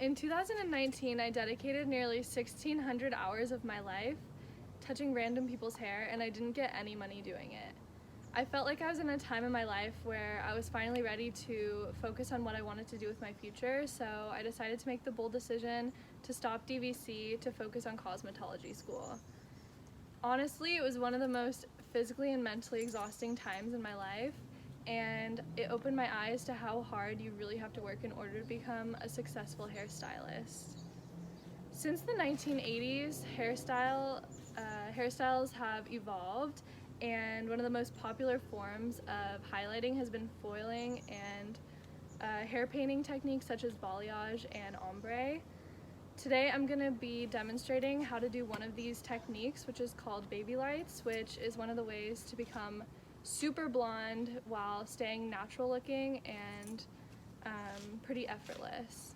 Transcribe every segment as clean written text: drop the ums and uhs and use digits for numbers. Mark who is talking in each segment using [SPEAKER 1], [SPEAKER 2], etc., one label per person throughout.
[SPEAKER 1] In 2019, I dedicated nearly 1,600 hours of my life touching random people's hair, and I didn't get any money doing it. I felt like I was in a time in my life where I was finally ready to focus on what I wanted to do with my future, so I decided to make the bold decision to stop DVC to focus on cosmetology school. Honestly, it was one of the most physically and mentally exhausting times in my life, and it opened my eyes to how hard you really have to work in order to become a successful hairstylist. Since the 1980s, hairstyles have evolved, and one of the most popular forms of highlighting has been foiling and hair painting techniques such as balayage and ombre. Today I'm going to be demonstrating how to do one of these techniques, which is called baby lights, which is one of the ways to become super blonde while staying natural looking and pretty effortless.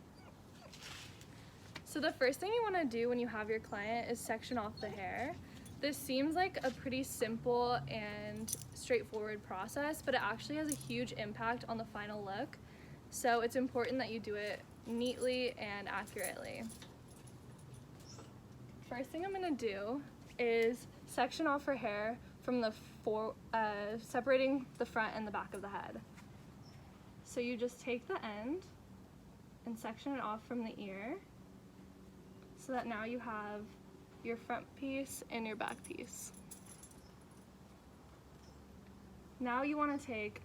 [SPEAKER 1] So the first thing you want to do when you have your client is section off the hair. This seems like a pretty simple and straightforward process, but it actually has a huge impact on the final look. So it's important that you do it neatly and accurately. First thing I'm going to do is section off her hair from the separating the front and the back of the head. So you just take the end and section it off from the ear, so that now you have your front piece and your back piece. Now you want to take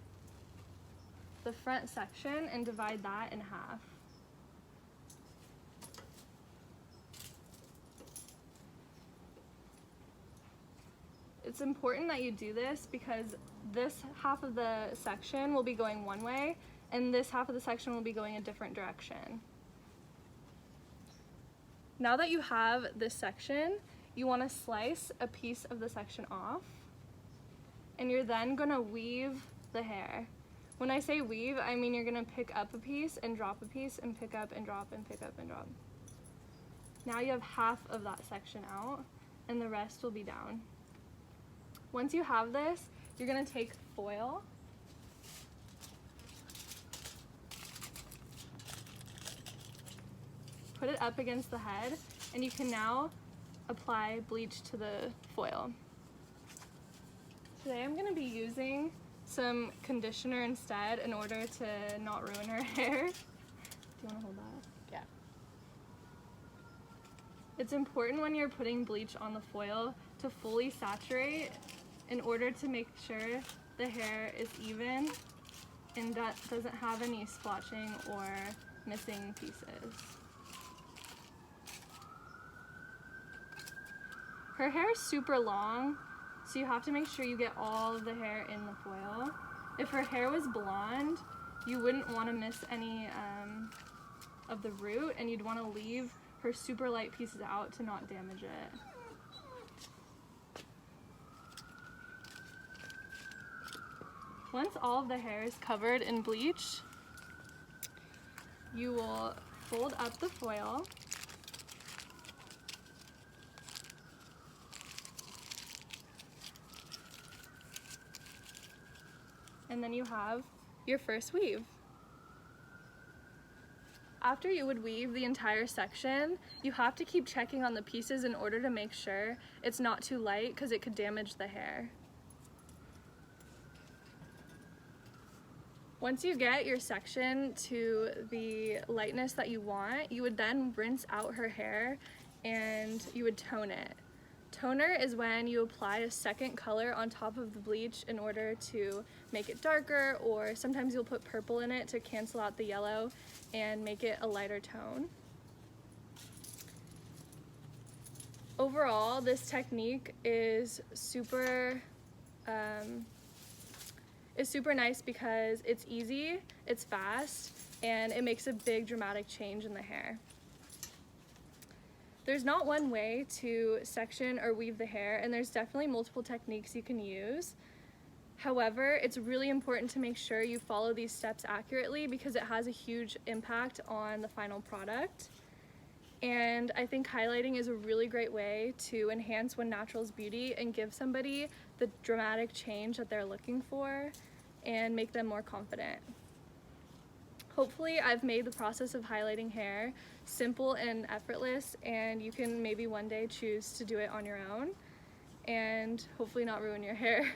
[SPEAKER 1] the front section and divide that in half. It's important that you do this because this half of the section will be going one way and this half of the section will be going a different direction. Now that you have this section, you want to slice a piece of the section off, and you're then going to weave the hair. When I say weave, I mean you're going to pick up a piece and drop a piece and pick up and drop and pick up and drop. Now you have half of that section out and the rest will be down. Once you have this, you're going to take foil, put it up against the head, and you can now apply bleach to the foil. Today I'm going to be using some conditioner instead in order to not ruin her hair. Do you want to hold that?
[SPEAKER 2] Yeah.
[SPEAKER 1] It's important when you're putting bleach on the foil to fully saturate in order to make sure the hair is even and that doesn't have any splotching or missing pieces. Her hair is super long, so you have to make sure you get all of the hair in the foil. If her hair was blonde, you wouldn't want to miss any of the root, and you'd want to leave her super light pieces out to not damage it. Once all of the hair is covered in bleach, you will fold up the foil and then you have your first weave. After you would weave the entire section, you have to keep checking on the pieces in order to make sure it's not too light because it could damage the hair. Once you get your section to the lightness that you want, you would then rinse out her hair and you would tone it. Toner is when you apply a second color on top of the bleach in order to make it darker, or sometimes you'll put purple in it to cancel out the yellow and make it a lighter tone. Overall, this technique is super nice because it's easy, it's fast, and it makes a big dramatic change in the hair. There's not one way to section or weave the hair, and there's definitely multiple techniques you can use. However, it's really important to make sure you follow these steps accurately because it has a huge impact on the final product. And I think highlighting is a really great way to enhance One Natural's beauty and give somebody the dramatic change that they're looking for and make them more confident. Hopefully I've made the process of highlighting hair simple and effortless, and you can maybe one day choose to do it on your own and hopefully not ruin your hair.